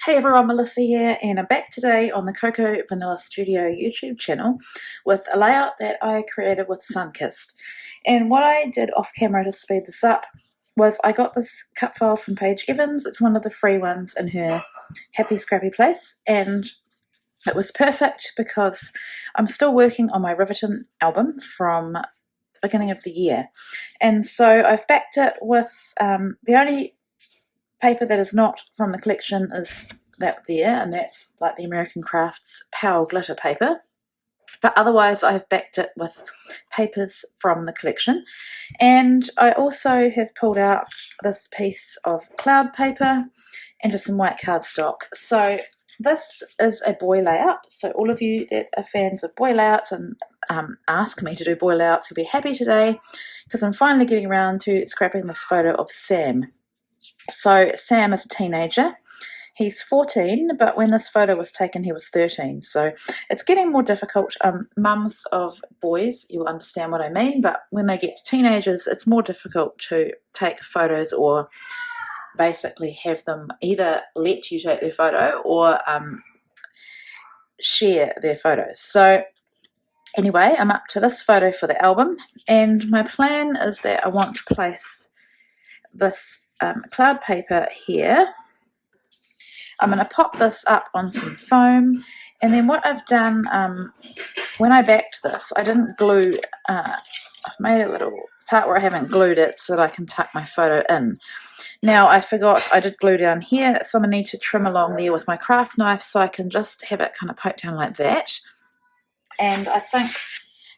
Hey everyone, Melissa here, and I'm back today on the Cocoa Vanilla Studio YouTube channel with a layout that I created with Sunkissed. And what I did off camera to speed this up was I got this cut file from Paige Evans. It's one of the free ones in her Happy Scrappy Place, and it was perfect because I'm still working on my Riverton album from the beginning of the year. And so I've backed it with the only paper that is not from the collection is that there, and that's like the American Crafts Power Glitter paper. But otherwise, I've backed it with papers from the collection. And I also have pulled out this piece of cloud paper and just some white cardstock. So this is a boy layout. So all of you that are fans of boy layouts and ask me to do boy layouts will be happy today, because I'm finally getting around to scrapping this photo of Sam. So Sam is a teenager. He's 14, but when this photo was taken, he was 13. So it's getting more difficult. Mums of boys, you'll understand what I mean, but when they get to teenagers, it's more difficult to take photos or basically have them either let you take their photo or share their photos. So anyway, I'm up to this photo for the album, and my plan is that I want to place this cloud paper here. I'm going to pop this up on some foam, and then what I've done, when I backed this, I didn't glue, I've made a little part where I haven't glued it so that I can tuck my photo in. Now I forgot I did glue down here, so I'm going to need to trim along there with my craft knife so I can just have it kind of poked down like that. And I think,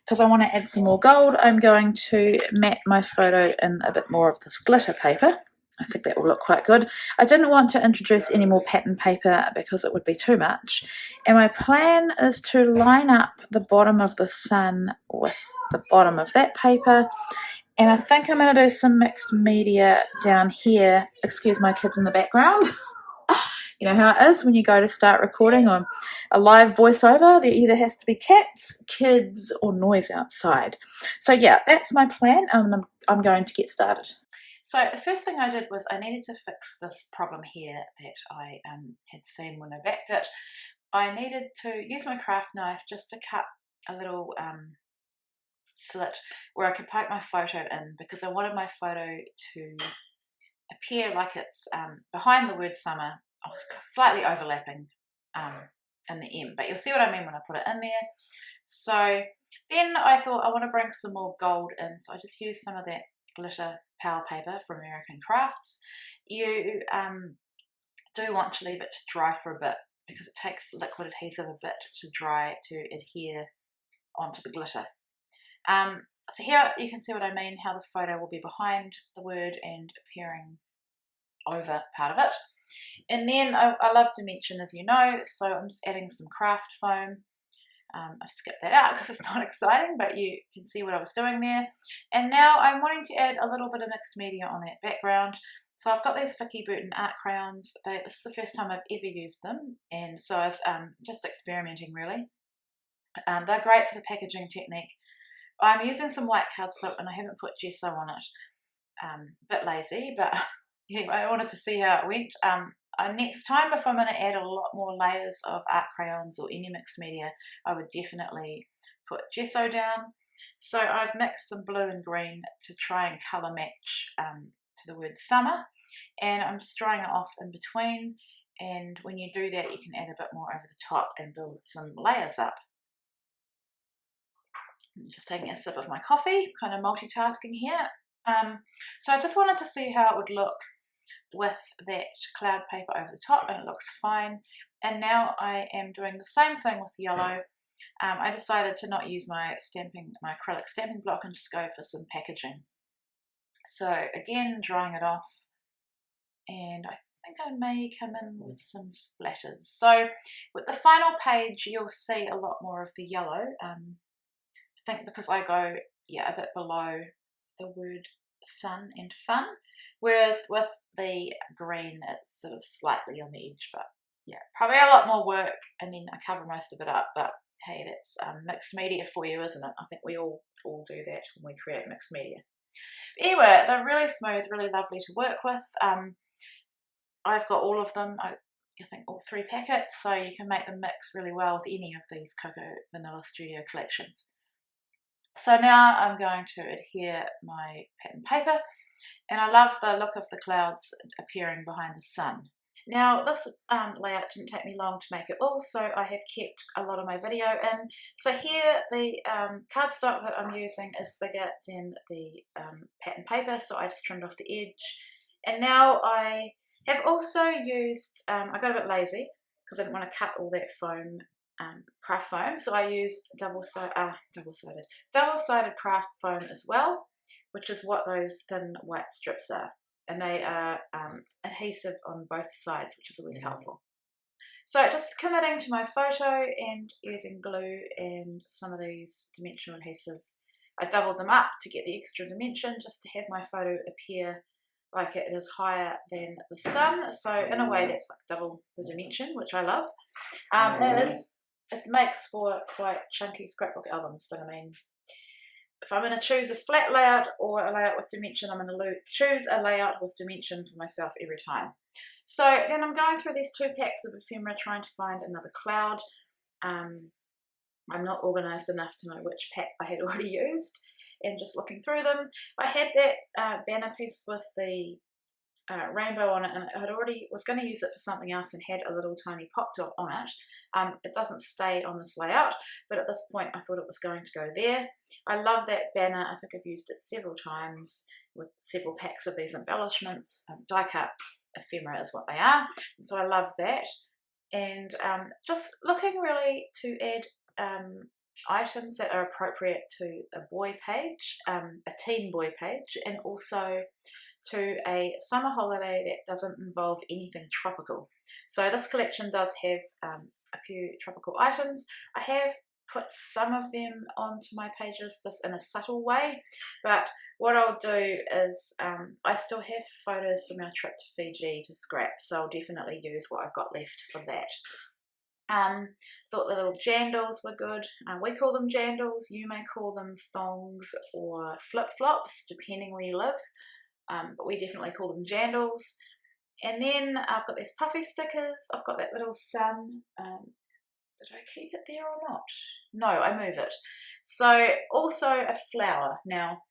because I want to add some more gold, I'm going to mat my photo in a bit more of this glitter paper. I think that will look quite good. I didn't want to introduce any more pattern paper because it would be too much. And my plan is to line up the bottom of the sun with the bottom of that paper. And I think I'm going to do some mixed media down here. Excuse my kids in the background. You know how it is when you go to start recording on a live voiceover. There either has to be cats, kids, or noise outside. So yeah, that's my plan. I'm going to get started. So the first thing I did was I needed to fix this problem here that I had seen when I backed it. I needed to use my craft knife just to cut a little slit where I could poke my photo in, because I wanted my photo to appear like it's behind the word summer, slightly overlapping in the M, but you'll see what I mean when I put it in there. So then I thought I want to bring some more gold in, so I just used some of that glitter power paper from American Crafts. You do want to leave it to dry for a bit, because it takes liquid adhesive a bit to dry to adhere onto the glitter. So here you can see what I mean, how the photo will be behind the word and appearing over part of it. And then I love dimension, as you know, so I'm just adding some craft foam. I've skipped that out because it's not exciting, but you can see what I was doing there. And now I'm wanting to add a little bit of mixed media on that background. So I've got these Vicky Burton art crayons. This is the first time I've ever used them, and so I was just experimenting really. They're great for the packaging technique. I'm using some white cardstock and I haven't put gesso on it. A bit lazy, but anyway, I wanted to see how it went. Next time, if I'm going to add a lot more layers of art crayons or any mixed media, I would definitely put gesso down. So I've mixed some blue and green to try and colour match to the word summer, and I'm just drying it off in between. And when you do that, you can add a bit more over the top and build some layers up. I'm just taking a sip of my coffee, kind of multitasking here. So I just wanted to see how it would look with that cloud paper over the top, and it looks fine. And now I am doing the same thing with yellow. I decided to not use my acrylic stamping block and just go for some packaging. So again, drying it off, and I think I may come in with some splatters. So with the final page, you'll see a lot more of the yellow. I think because I go a bit below the word sun and fun, whereas with the green it's sort of slightly on the edge. But yeah, probably a lot more work, and then I cover most of it up. But hey, that's mixed media for you, isn't it? I think we all do that when we create mixed media. But anyway, they're really smooth, really lovely to work with. I've got all of them. I think all 3 packets, so you can make them mix really well with any of these Cocoa Vanilla Studio collections. So now I'm going to adhere my pattern paper, and I love the look of the clouds appearing behind the sun. Now this layout didn't take me long to make it all, so I have kept a lot of my video in. So here the cardstock that I'm using is bigger than the pattern paper, so I just trimmed off the edge. And now I have also used, I got a bit lazy because I didn't want to cut all that foam, craft foam, so I used double-sided craft foam as well, which is what those thin white strips are. And they are adhesive on both sides, which is always helpful. So just committing to my photo and using glue and some of these dimensional adhesive, I doubled them up to get the extra dimension, just to have my photo appear like it is higher than the sun. So in a way that's like double the dimension, which I love. It makes for quite chunky scrapbook albums, but I mean, if I'm going to choose a flat layout or a layout with dimension, I'm going to choose a layout with dimension for myself every time. So then I'm going through these 2 packs of ephemera trying to find another cloud. I'm not organised enough to know which pack I had already used, and just looking through them. I had that banner piece with the rainbow on it, and I was going to use it for something else and had a little tiny pop dot on it. It doesn't stay on this layout, but at this point I thought it was going to go there. I love that banner. I think I've used it several times with several packs of these embellishments. Die cut ephemera is what they are, and so I love that. And just looking really to add items that are appropriate to a boy page, a teen boy page, and also to a summer holiday that doesn't involve anything tropical. So this collection does have a few tropical items. I have put some of them onto my pages just in a subtle way, but what I'll do is I still have photos from our trip to Fiji to scrap, so I'll definitely use what I've got left for that. Thought the little jandals were good. We call them jandals, you may call them thongs or flip-flops, depending where you live. But we definitely call them jandals. And then I've got these puffy stickers. I've got that little sun. Did I keep it there or not? No, I move it. So also a flower. Now,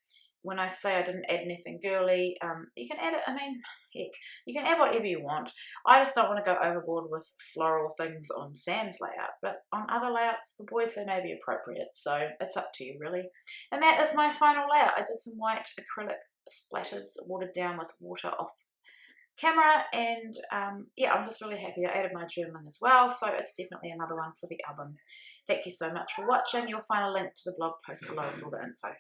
when I say I didn't add anything girly, you can add it, I mean, heck, you can add whatever you want. I just don't want to go overboard with floral things on Sam's layout, but on other layouts for boys they may be appropriate, so it's up to you really. And that is my final layout. I did some white acrylic splatters watered down with water off camera, and yeah, I'm just really happy. I added my journaling as well, so it's definitely another one for the album. Thank you so much for watching. You'll find a link to the blog post below for all the info.